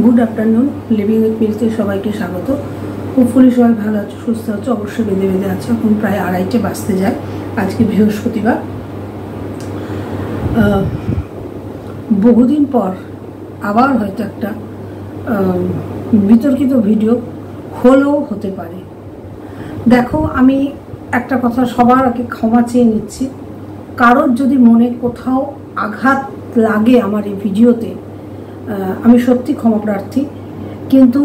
Good afternoon. Living with মিলতে সবাইকে স্বাগত। হোপফুলি সবাই ভালো আছো, সুস্থ আছো, অবশ্যই বেঁধে বেঁধে আছো। এখন প্রায় 2:30 বাজতে যায়। আজকে বৃহস্পতিবার। বহুদিন পর আবার হয়তো একটা বিতর্কিত ভিডিও হলেও হতে পারে। দেখো, আমি একটা কথা সবার আগে ক্ষমা চেয়ে নিচ্ছি। কারোর যদি মনে কোথাও আঘাত লাগে আমার এই ভিডিওতে, আমি সত্যি ক্ষমা প্রার্থী। কিন্তু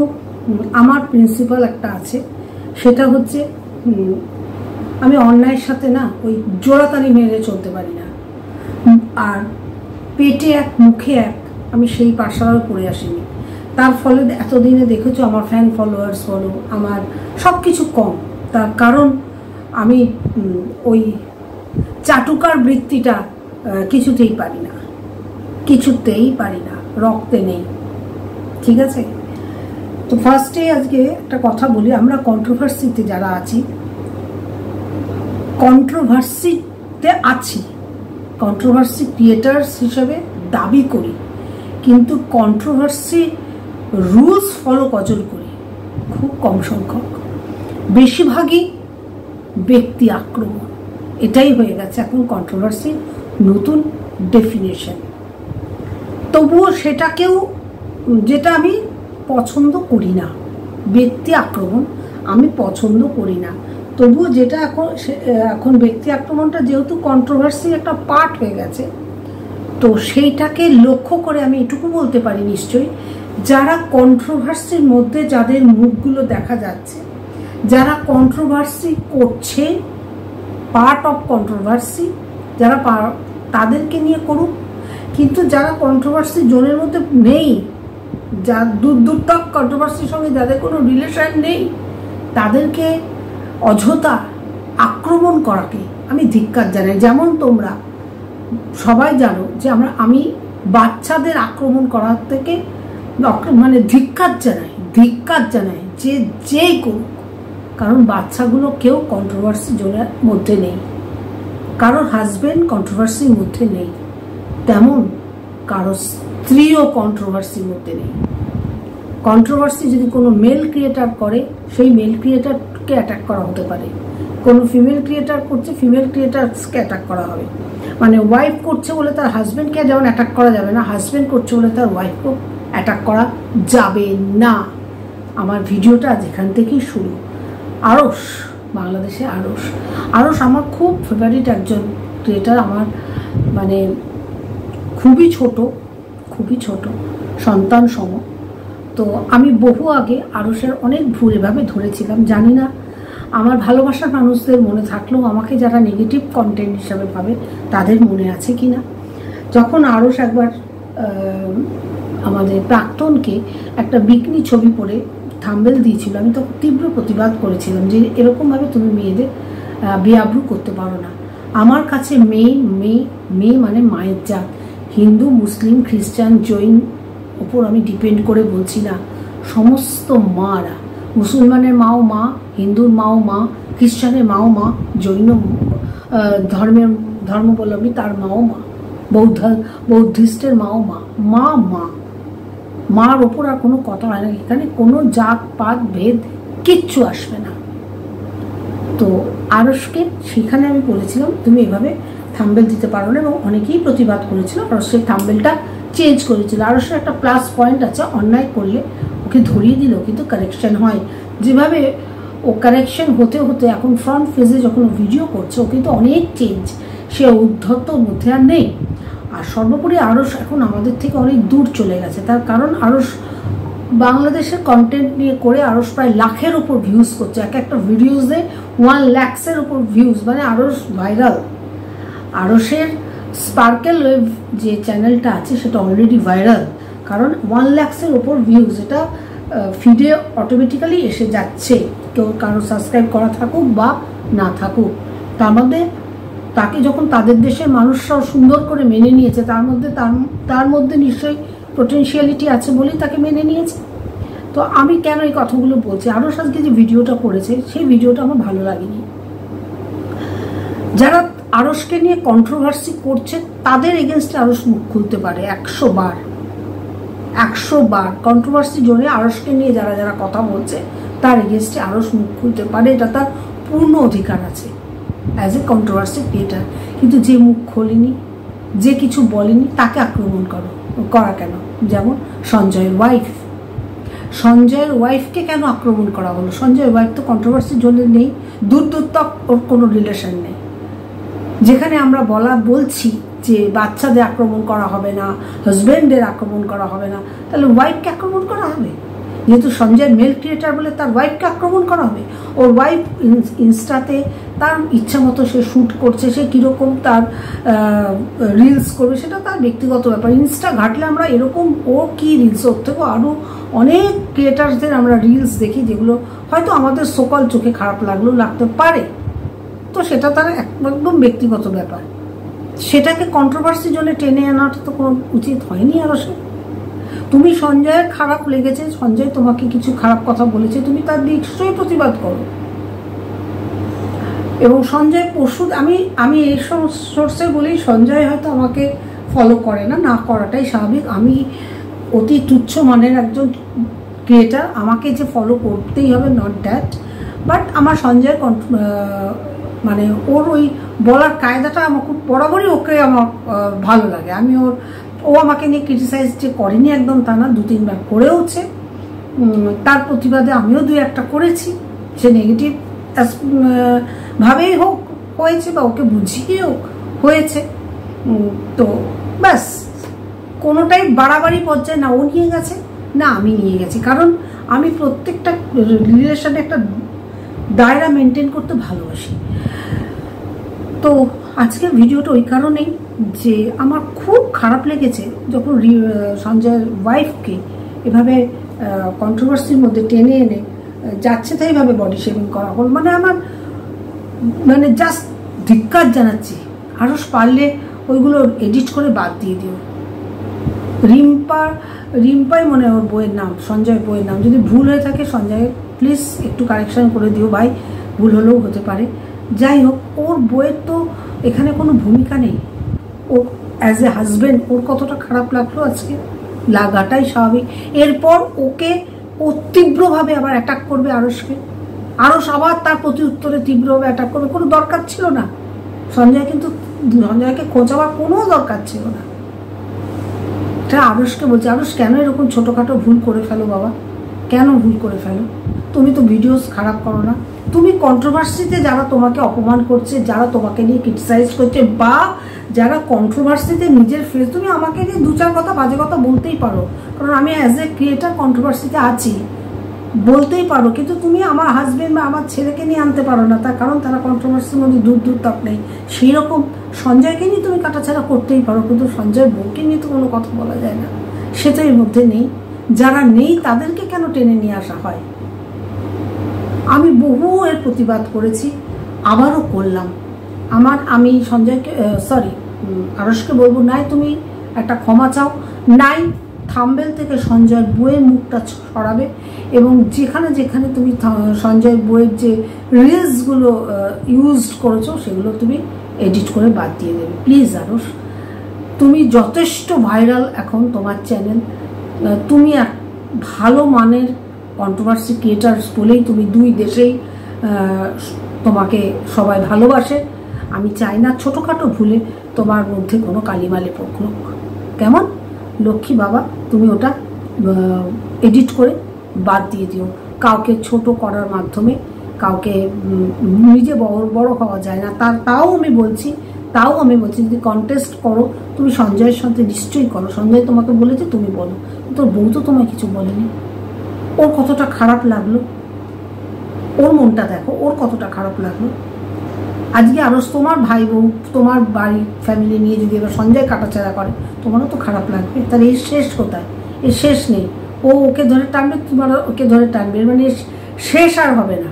আমার প্রিন্সিপাল একটা আছে, সেটা হচ্ছে আমি অন্যায়ের সাথে না ওই জোড়াতালি মেরে চলতে পারি না। আর পেটে এক মুখে এক, আমি সেই পাশাও পড়ে আসিনি। তার ফলে এতদিনে দেখেছো আমার ফ্যান ফলোয়ার্স বলো, আমার সব কিছু কম। তার কারণ আমি ওই চাটুকার বৃত্তিটা কিছুতেই পারি না, কিছুতেই পারি না, রক্তে নেই। ঠিক আছে, তো ফার্স্টে আজকে একটা কথা বলি। আমরা কন্ট্রোভার্সিতে যারা আছি, কন্ট্রোভার্সি ক্রিয়েটার্স হিসেবে দাবি করি, কিন্তু কন্ট্রোভার্সি রুলস ফলো কজন করি? খুব কম সংখ্যক। বেশিরভাগই ব্যক্তি আক্রমণ। এটাই হয়ে গেছে এখন কন্ট্রোভার্সির নতুন ডেফিনেশন। তবুও সেটাকেও, যেটা আমি পছন্দ করি না, ব্যক্তি আক্রমণ আমি পছন্দ করি না। তবুও যেটা এখন ব্যক্তি আক্রমণটা যেহেতু কন্ট্রোভার্সির একটা পার্ট হয়ে গেছে, তো সেইটাকে লক্ষ্য করে আমি এটুকু বলতে পারি নিশ্চয়ই, যারা কন্ট্রোভার্সির মধ্যে যাদের মুখগুলো দেখা যাচ্ছে, যারা কন্ট্রোভার্সি করছে, পার্ট অফ কন্ট্রোভার্সি যারা, তাদেরকে নিয়ে করুক। কিন্তু যারা কন্ট্রোভার্সি জোনের মধ্যে নেই, যা দূর তক কন্ট্রোভার্সির সঙ্গে যাদের কোনো রিলেশন নেই, তাদেরকে অযথা আক্রমণ করাকে আমি ধিক্কার জানাই। যেমন তোমরা সবাই জানো যে আমি বাচ্চাদের আক্রমণ করার থেকে মানে ধিক্কার জানাই যে যেই করুক। কারণ বাচ্চাগুলো কেউ কন্ট্রোভার্সি জোনের মধ্যে নেই, কারোর হাজবেন্ড কন্ট্রোভার্সির মধ্যে নেই, তেমন কারো স্ত্রীও কন্ট্রোভার্সির মধ্যে নেই। কন্ট্রোভার্সি যদি কোনো মেল ক্রিয়েটার করে, সেই মেল ক্রিয়েটারকে অ্যাটাক করা হতে পারে। কোনো ফিমেল ক্রিয়েটার করছে, ফিমেল ক্রিয়েটারকে অ্যাটাক করা হবে। মানে ওয়াইফ করছে বলে তার হাজবেন্ডকে যেমন অ্যাটাক করা যাবে না, হাজবেন্ড করছে বলে তার ওয়াইফকেও অ্যাটাক করা যাবে না। আমার ভিডিওটা যেখান থেকেই শুরু। আরশ, বাংলাদেশে আরশ আমার খুব ফেভারিট একজন ক্রিয়েটার। আমার মানে খুবই ছোট সন্তান সম। তো আমি বহু আগে আরশের অনেক ভুল এভাবে ধরেছিলাম। জানি না আমার ভালোবাসার মানুষদের মনে থাকলেও আমাকে যারা নেগেটিভ কন্টেন্ট হিসাবে ভাবে তাদের মনে আছে কি না। যখন আরশ একবার আমাদের প্রাক্তনকে একটা বিকনি ছবি পরে থাম্বনেল দিয়েছিল, আমি তখন তীব্র প্রতিবাদ করেছিলাম যে এরকমভাবে তুমি মেয়েদের বেআব্রু করতে পারো না। আমার কাছে মেয়ে মানে মায়ের জাত। হিন্দু, মুসলিম, খ্রিস্টান, জৈন ওপর আমি ডিপেন্ড করে বলছি না। সমস্ত মারা, মুসলমানের মাও মা, হিন্দুর মাও মা, খ্রিস্টানের মাও মা, জৈন ধর্মাবলম্বী তার মাও মা, বৌদ্ধিস্টের মাও মার ওপর আর কোনো কথা হয় না। এখানে কোনো জাত পাত ভেদ কিচ্ছু আসবে না। তো আরশকে সেখানে আমি বলেছিলাম তুমি এভাবে থাম্বনেল দিতে পারো না, এবং অনেকেই প্রতিবাদ করেছিল। আরশ সেই থাম্বনেলটা চেঞ্জ করেছিল। আরশের একটা প্লাস পয়েন্ট আছে, অন্যায় করলে ওকে ধরিয়ে দিল কিন্তু কারেকশন হয়। যেভাবে ও কারেকশন হতে হতে এখন ফ্রন্ট ফেজে যখন ভিডিও করছে, ও কিন্তু অনেক চেঞ্জ, সে উদ্ধত্তর মধ্যে আর নেই। আর সর্বোপরি আরশ এখন আমাদের থেকে অনেক দূর চলে গেছে। তার কারণ আরশ বাংলাদেশের কন্টেন্ট নিয়ে করে আরশ প্রায় লাখের উপর ভিউজ করছে। একটা ভিডিওসে 1 lakhs-এর উপর ভিউজ, মানে আরশ ভাইরাল। আরশের স্পার্কেল ওয়েভ যে চ্যানেলটা আছে সেটা অলরেডি ভাইরাল, কারণ 1 lakhs-এর উপর ভিউজ। এটা ফিডে অটোমেটিক্যালি এসে যাচ্ছে, কেউ কারো সাবস্ক্রাইব করা থাকুক বা না থাকুক। তার মধ্যে তাকে যখন তাদের দেশের মানুষরাও সুন্দর করে মেনে নিয়েছে, তার মধ্যে নিশ্চয়ই পোটেনশিয়ালিটি আছে বলেই তাকে মেনে নিয়েছে। তো আমি কেন এই কথাগুলো বলছি? আরশ আজকে যে ভিডিওটা করেছে, সেই ভিডিওটা আমার ভালো লাগেনি। যারা আরশকে নিয়ে কন্ট্রোভার্সি করছে তাদের এগেনস্টে আরশ মুখ খুলতে পারে 100 বার, 100 বার কন্ট্রোভার্সি জোনে আরশকে নিয়ে যারা যারা কথা বলছে তার এগেনস্টে আরশ মুখ খুলতে পারে, এটা তার পূর্ণ অধিকার আছে অ্যাজ এ কন্ট্রোভার্সি ক্রিয়েটার। কিন্তু যে মুখ খোলেনি, যে কিছু বলেনি, তাকে আক্রমণ করা কেন? যেমন সঞ্জয়ের ওয়াইফকে কেন আক্রমণ করা হলো? সঞ্জয়ের ওয়াইফ তো কন্ট্রোভার্সির জন্য নেই, দূর তক ওর কোনো রিলেশন নেই। যেখানে আমরা বলছি যে বাচ্চাদের আক্রমণ করা হবে না, হাজব্যান্ডের আক্রমণ করা হবে না, তাহলে ওয়াইফকে আক্রমণ করা হবে? যেহেতু সঞ্জয় মেল ক্রিয়েটার বলে তার ওয়াইফকে আক্রমণ করা হবে? ওর ওয়াইফ ইনস্টাতে তার ইচ্ছা মতো সে শ্যুট করছে, সে কীরকম তার রিলস করবে সেটা তার ব্যক্তিগত ব্যাপার। ইনস্টা ঘাটলে আমরা এরকম ও কি রিলস, ওর থেকেও আরও অনেক ক্রিয়েটারদের আমরা রিলস দেখি যেগুলো হয়তো আমাদের সকল চোখে খারাপ লাগতে পারে, তো সেটা তার একদম ব্যক্তিগত ব্যাপার। সেটাকে কন্ট্রোভার্সির জন্য টেনে আনাটা তো কোনো উচিত হয়নি। আরও তুমি সঞ্জয়ের খারাপ লেগেছে, সঞ্জয় তোমাকে কিছু খারাপ কথা বলেছে, তুমি তার নিশ্চয়ই প্রতিবাদ করো। এবং সঞ্জয় পরশু আমি এই সোর্সে বলি, সঞ্জয় হয়তো আমাকে ফলো করে না করাটাই স্বাভাবিক। আমি অতি তুচ্ছ মানের একজন ক্রিয়েটার, আমাকে যে ফলো করতেই হবে নট দ্যাট, বাট আমার সঞ্জয়ের মানে ওর ওই বলার কায়দাটা আমার খুব বরাবরই ওকে আমার ভালো লাগে। ও আমাকে নিয়ে ক্রিটিসাইজ যে করেনি একদম তা না, 2-3 বার করেওছে। তার প্রতিবাদে আমিও 2-1টা করেছি, সে নেগেটিভ ভাবেই হোক হয়েছে বা ওকে বুঝিয়ে হোক হয়েছে। তো ব্যাস, কোনোটাই বাড়াবাড়ি পর্যায়ে না ও নিয়ে গেছে না আমি নিয়ে গেছি, কারণ আমি প্রত্যেকটা রিলেশনে একটা দায়রা মেনটেন করতে ভালোবাসি। তো আজকের ভিডিওটা ওই কারণেই যে আমার খুব খারাপ লেগেছে যখন সঞ্জয়ের ওয়াইফকে এভাবে কন্ট্রোভার্সির মধ্যে টেনে এনে যাচ্ছে তাই ভাবে বডি শেভিং করা হল। মানে জাস্ট ধিক্কার জানাচ্ছি। আরও পারলে ওইগুলো এডিট করে বাদ দিয়ে দিও। রিম্পাই মনে হয় ওর বইয়ের নাম, সঞ্জয়ের বইয়ের নাম। যদি ভুল হয়ে থাকে সঞ্জয় প্লিজ একটু কারেকশন করে দিও ভাই, ভুল হলেও হতে পারে। যাই হোক, ওর বইয়ের তো এখানে কোনো ভূমিকা নেই। ও অ্যাজ এ হাজব্যান্ড ওর কতটা খারাপ লাগলো আজকে, লাগাটাই স্বাভাবিক। এরপর ওকে ও তীব্রভাবে আবার অ্যাটাক করবে আরশকে, আরশ আবার তার প্রতি উত্তরে তীব্রভাবে অ্যাটাক করবে। কোনো দরকার ছিল না সঞ্জয়কে খোঁজাবার কোনো দরকার ছিল না। আরশকে বলছে, আরশ কেন এরকম ছোটোখাটো ভুল করে ফেলো বাবা, কেন ভুল করে ফেলো? তুমি তো ভিডিওস খারাপ করো না। তুমি কন্ট্রোভার্সিতে যারা তোমাকে অপমান করছে, যারা তোমাকে নিয়ে ক্রিটিসাইজ করছে, বা যারা কন্ট্রোভার্সিতে নিজের ফেস, তুমি আমাকে নিয়ে 2-4 কথা বাজে কথা বলতেই পারো, কারণ আমি অ্যাজ এ ক্রিয়েটার কন্ট্রোভার্সিতে আছি, বলতেই পারো। কিন্তু তুমি আমার হাজবেন্ড বা আমার ছেলেকে নিয়ে আনতে পারো না, তার কারণ তারা কন্ট্রোভার্সির মধ্যে দূর তাপ নেই। সেই রকম সঞ্জয়কে নিয়ে তুমি কাটাছাড়া করতেই পারো, কিন্তু সঞ্জয়ের বউকে নিয়ে তো কোনো কথা বলা যায় না, সেটা এর মধ্যে নেই। যারা নেই তাদেরকে কেন টেনে নিয়ে আসা হয়? আমি বহু এর প্রতিবাদ করেছি, আবারও করলাম। আমি সঞ্জয়কে আরশকে বলবো, নাই তুমি একটা ক্ষমা চাও, নাই থাম্বেল থেকে সঞ্জয়ের বইয়ের মুখটা সরাবে, এবং যেখানে যেখানে তুমি সঞ্জয়ের বইয়ের যে রিলসগুলো ইউজ করেছো সেগুলো তুমি এডিট করে বাদ দিয়ে দেবে প্লিজ। আরশ, তুমি যথেষ্ট ভাইরাল এখন তোমার চ্যানেল, তুমি এক ভালো মানের কন্ট্রোভার্সি ক্রিয়েটার্স বলেই তুমি 2 দেশেই তোমাকে সবাই ভালোবাসে। আমি চাই না ছোটোখাটো ভুলে তোমার মধ্যে কোনো কালিমালে পড়ুক। কেমন লক্ষ্মী বাবা, তুমি ওটা এডিট করে বাদ দিয়ে দিও। কাউকে ছোট করার মাধ্যমে কাউকে নিজে বড় হওয়া যায় না। তাও আমি বলছি যদি কন্টেস্ট করো তুমি সঞ্জয়ের সাথে নিশ্চয়ই করো। সঞ্জয় তোমাকে বলেছে তুমি বলো, তোর বউ তো তোমায় কিছু বলেনি। ওর কতটা খারাপ লাগলো, ওর মনটা দেখো, ওর কতটা খারাপ লাগলো। আজকে আরো তোমার ভাই বউ, তোমার বাড়ি ফ্যামিলি নিয়ে যদি এবার সঞ্জয় কাটাছাড়া করে, তোমারও তো খারাপ লাগবে। তাহলে এর শেষ কোথায়? এর শেষ নেই। ওকে ধরে টানবে, তোমারও ওকে ধরে টানবে, মানে শেষ আর হবে না।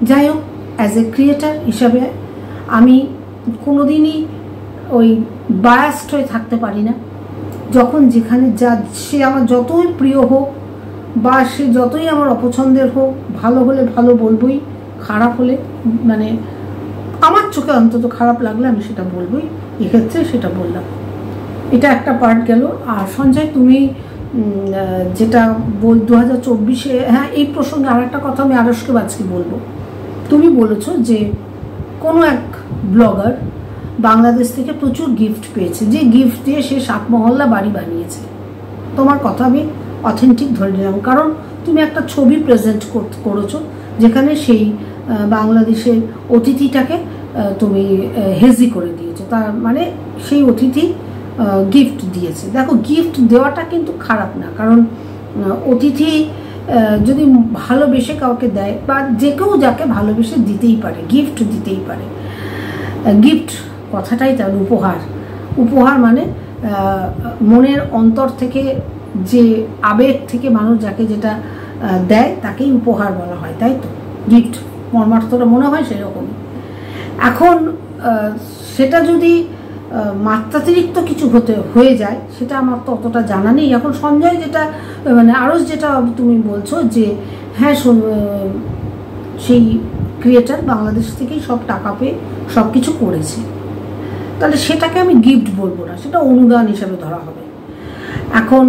যাই হোক, অ্যাজ এ ক্রিয়েটার হিসাবে আমি কোনোদিনই ওই বায়াসড হয়ে থাকতে পারি না। যখন যেখানে সে আমার যতই প্রিয় হোক বা সে যতই আমার অপছন্দের হোক, ভালো হলে ভালো বলবোই, খারাপ হলে মানে আমার চোখে অন্তত খারাপ লাগলে আমি সেটা বলবোই। এক্ষেত্রে সেটা বললাম, এটা একটা পার্ট গেল। আর সঞ্জয়, তুমি যেটা 2024-এ, হ্যাঁ এই প্রসঙ্গে আর একটা কথা আমি আরশকে বাজকে বলবো। তুমি বলেছো যে কোনো এক ব্লগার বাংলাদেশ থেকে প্রচুর গিফট পেয়েছে, যে গিফট দিয়ে সে 7 মহল্লা বাড়ি বানিয়েছে। তোমার কথা আমি অথেন্টিক ধরে নিলাম, কারণ তুমি একটা ছবি প্রেজেন্ট করেছো যেখানে সেই বাংলাদেশের অতিথিটাকে তুমি হেজি করে দিয়েছো, তার মানে সেই অতিথি গিফট দিয়েছে। দেখো, গিফট দেওয়াটা কিন্তু খারাপ না, কারণ অতিথি যদি ভালোবেসে কাউকে দেয়, বা যে কেউ যাকে ভালোবেসে দিতেই পারে, গিফট দিতেই পারে। গিফট কথাটাই তার উপহার। উপহার মানে মনের অন্তর থেকে, যে আবেগ থেকে মানুষ যাকে যেটা দেয় তাকেই উপহার বলা হয়, তাই তো? গিফট মর্মার্থটা মনে হয় সেরকমই। এখন সেটা যদি মাত্রাতিরিক্ত কিছু হয়ে যায়, সেটা আমার তো অতটা জানা নেই। এখন সঞ্জয় যেটা, মানে আরও যেটা তুমি বলছো যে হ্যাঁ সেই ক্রিয়েটার বাংলাদেশ থেকেই সব টাকা পেয়ে সব কিছু করেছে, তাহলে সেটাকে আমি গিফট বলবো না, সেটা অনুদান হিসাবে ধরা হবে। এখন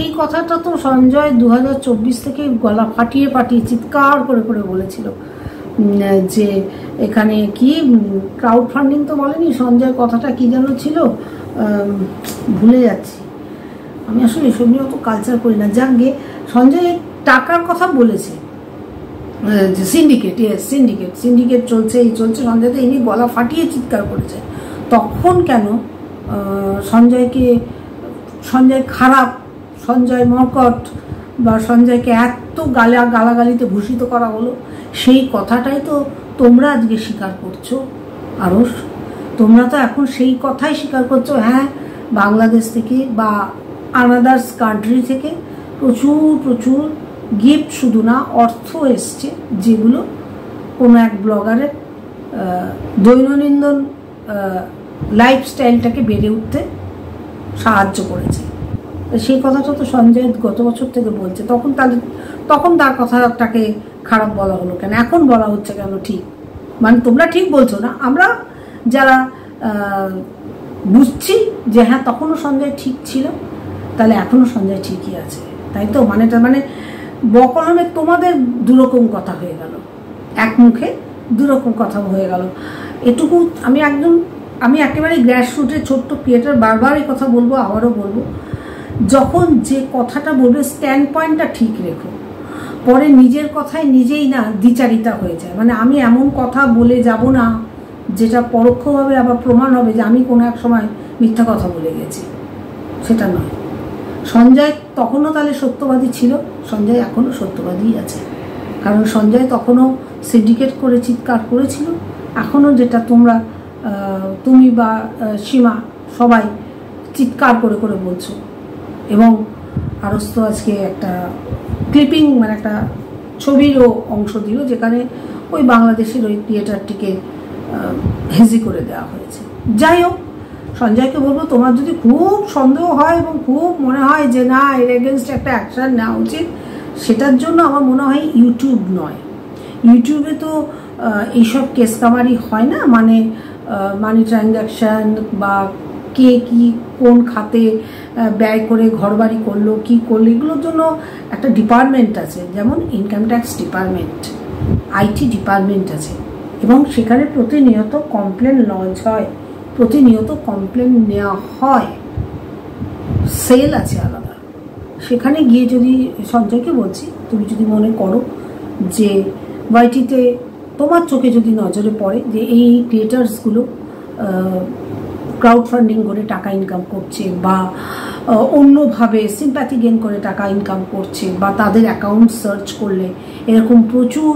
এই কথাটা তো সঞ্জয় 2024 থেকে গলা ফাটিয়ে চিৎকার করে বলেছিল যে এখানে কি ক্রাউড ফান্ডিং তো বলেনি, সঞ্জয় কথাটা কি যেন ছিল, ভুলে যাচ্ছি আমি, আসলে এসব নিয়ে অত কালচার করি না। যাক গে, সঞ্জয় টাকার কথা বলেছে, যে সিন্ডিকেট চলছে, এই চলছে, সঞ্জয় তো এই নিয়ে গলা ফাটিয়ে চিৎকার করেছে। তখন কেন সঞ্জয় খারাপ, সঞ্জয় মর্কট, বা সঞ্জয়কে এত গালাগালিতে ভূষিত করা হলো, সেই কথাটাই তো তোমরা আজকে স্বীকার করছো। আরশ, তোমরা তো এখন সেই কথাই স্বীকার করছো, হ্যাঁ বাংলাদেশ থেকে বা আনাদার্স কান্ট্রি থেকে প্রচুর গিফট, শুধু না অর্থ এসছে, যেগুলো কোনো এক ব্লগারের দৈনন্দিন লাইফস্টাইলটাকে বেড়ে উঠতে সাহায্য করেছে। সেই কথাটা তো সঞ্জয় গত বছর থেকে বলছে, তখন তার কথাটাকে খারাপ বলা হলো কেন, এখন বলা হচ্ছে কেন? ঠিক মানে তোমরা ঠিক বলছো না, আমরা যারা বুঝছি যে হ্যাঁ তখনও সঞ্জয় ঠিক ছিল, তাহলে এখনো সঞ্জয় ঠিকই আছে, তাই তো? মানে বকলমে তোমাদের দুরকম কথা হয়ে গেল, এক মুখে দুরকম কথা হয়ে গেল। এটুকু আমি একেবারে গ্রাসরুটের ছোট্ট ক্রিয়েটার, বারবার এই কথা বলবো, আবারও বলবো, যখন যে কথাটা বলবে স্ট্যান্ড পয়েন্টটা ঠিক রেখো, পরে নিজের কথায় নিজেই না দ্বিচারিতা হয়ে যায়। মানে আমি এমন কথা বলে যাব না যেটা পরোক্ষভাবে আবার প্রমাণ হবে যে আমি কোনো এক সময় মিথ্যা কথা বলে গেছি, সেটা নয়। সঞ্জয় তখনও তাহলে সত্যবাদী ছিল, সঞ্জয় এখনও সত্যবাদীই আছে, কারণ সঞ্জয় তখনও সিন্ডিকেট করে চিৎকার করেছিল, এখনও যেটা তুমি বা সীমা সবাই চিৎকার করে বলছো। এবং আরও তো আজকে একটা ক্লিপিং, মানে একটা ছবিরও অংশ দিল, যেখানে ওই বাংলাদেশের ওই ক্রিয়েটারটিকে হেজি করে দেওয়া হয়েছে। যাই হোক, সঞ্জয়কে বলবো, তোমার যদি খুব সন্দেহ হয় এবং খুব মনে হয় যে না এর এগেনস্ট একটা অ্যাকশন নেওয়া উচিত, সেটার জন্য আমার মনে হয় ইউটিউব নয়, ইউটিউবে তো এইসব কেস কামারি হয় না, মানে মানি ট্রানজ্যাকশন বা কে কি কোন খাতে ব্যয় করে ঘরবাড়ি করলো, কি করলো, এগুলোর জন্য একটা ডিপার্টমেন্ট আছে, যেমন income tax department, IT department আছে, এবং সেখানে প্রতিনিয়ত কমপ্লেন লঞ্চ হয়, প্রতিনিয়ত কমপ্লেন নেওয়া হয়, সেল আছে আলাদা। সেখানে গিয়ে যদি, সঞ্জয়কে বলছি, তুমি যদি মনে করো যে ওয়াইটিতে তোমার চোখে যদি নজরে পড়ে যে এই ক্রিয়েটার্সগুলো ক্রাউড ফান্ডিং করে টাকা ইনকাম করছে, বা অন্যভাবে সিম্প্যাথি গেন করে টাকা ইনকাম করছে, বা তাদের অ্যাকাউন্ট সার্চ করলে এরকম প্রচুর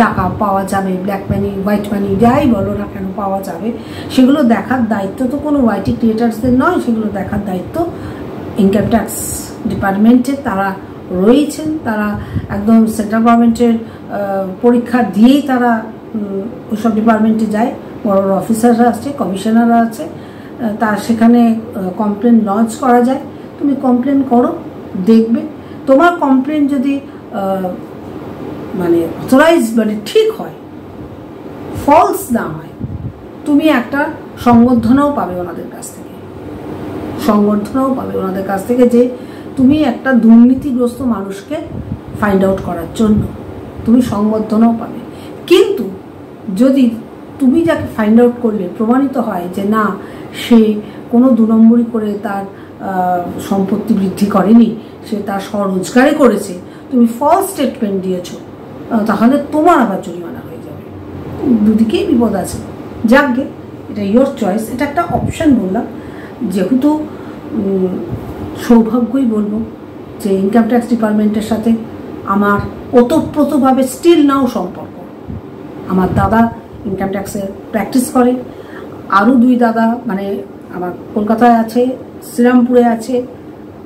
টাকা পাওয়া যাবে, ব্ল্যাক মানি, হোয়াইট মানি, যাই বলো না কেন পাওয়া যাবে, সেগুলো দেখার দায়িত্ব তো কোনো ওয়াইটি ক্রিয়েটার্সদের নয়, সেগুলো দেখার দায়িত্ব ইনকাম ট্যাক্স ডিপার্টমেন্টের। তারা রয়েছেন, তারা একদম সেন্ট্রাল গভর্নমেন্টের পরীক্ষা দিয়েই তারা ওইসব ডিপার্টমেন্টে যায়, বড় বড় অফিসাররা আছে, কমিশনাররা আছে, তার সেখানে কমপ্লেন লঞ্চ করা যায়। তুমি কমপ্লেন করো, দেখবে তোমার কমপ্লেন যদি মানে অথরাইজ, মানে ঠিক হয়, ফলস না হয়, তুমি একটা সংবর্ধনাও পাবে ওনাদের কাছ থেকে। সংবর্ধনাও পাবে ওনাদের কাছ থেকে, যে তুমি একটা দুর্নীতিগ্রস্ত মানুষকে ফাইন্ড আউট করার জন্য তুমি সংবর্ধনাও পাবে। কিন্তু যদি তুমি যাকে ফাইন্ড আউট করলে প্রমাণিত হয় যে না, সে কোনো 2 নম্বরই করে তার সম্পত্তি বৃদ্ধি করেনি, সে তার স্বরোজগারে করেছে, তুমি ফলস স্টেটমেন্ট দিয়েছো, তাহলে তোমার আবার জরিমানা হয়ে যাবে। দুদিকেই বিপদ আছে। যাকগে, এটা ইয়োর চয়েস, এটা একটা অপশান বললাম। যেহেতু সৌভাগ্যই বলবো যে ইনকাম ট্যাক্স ডিপার্টমেন্টের সাথে আমার ওতপ্রোতভাবে স্টিল নাও সম্পর্ক। আমার দাদা ইনকাম ট্যাক্সের প্র্যাকটিস করে, আরও 2 দাদা মানে আমার কলকাতায় আছে, শ্রীরামপুরে আছে,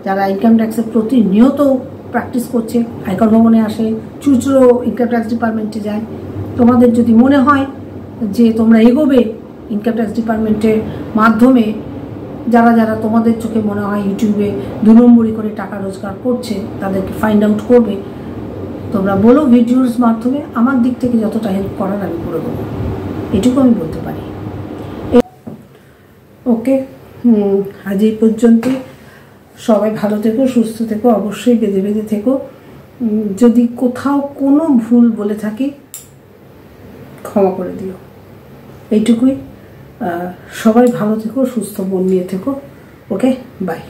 যারা ইনকাম ট্যাক্সের প্রতিনিয়ত প্র্যাকটিস করছে, আয়কর ভবনে আসে, চুচড়ো ইনকাম ট্যাক্স ডিপার্টমেন্টে যায়। তোমাদের যদি মনে হয় যে তোমরা এগোবে ইনকাম ট্যাক্স ডিপার্টমেন্টের মাধ্যমে, যারা যারা তোমাদের চোখে মনে হয় ইউটিউবে 2 নম্বরই করে টাকা রোজগার করছে, তাদেরকে ফাইন্ড আউট করবে, তোমরা বলো ভিডিওর মাধ্যমে। আমার দিক থেকে যতটা হেল্প করার আমি করে দেবো, এটুকু আমি বলতে পারি। ওকে, আজ এই পর্যন্ত। সবাই ভালো থেকো, সুস্থ থেকো, অবশ্যই বেঁধে বেঁধে থেকো। যদি কোথাও কোনো ভুল বলে থাকি ক্ষমা করে দিও, এইটুকুই। সবাই ভালো থেকো, সুস্থ মন নিয়ে থেকো। ওকে, বাই।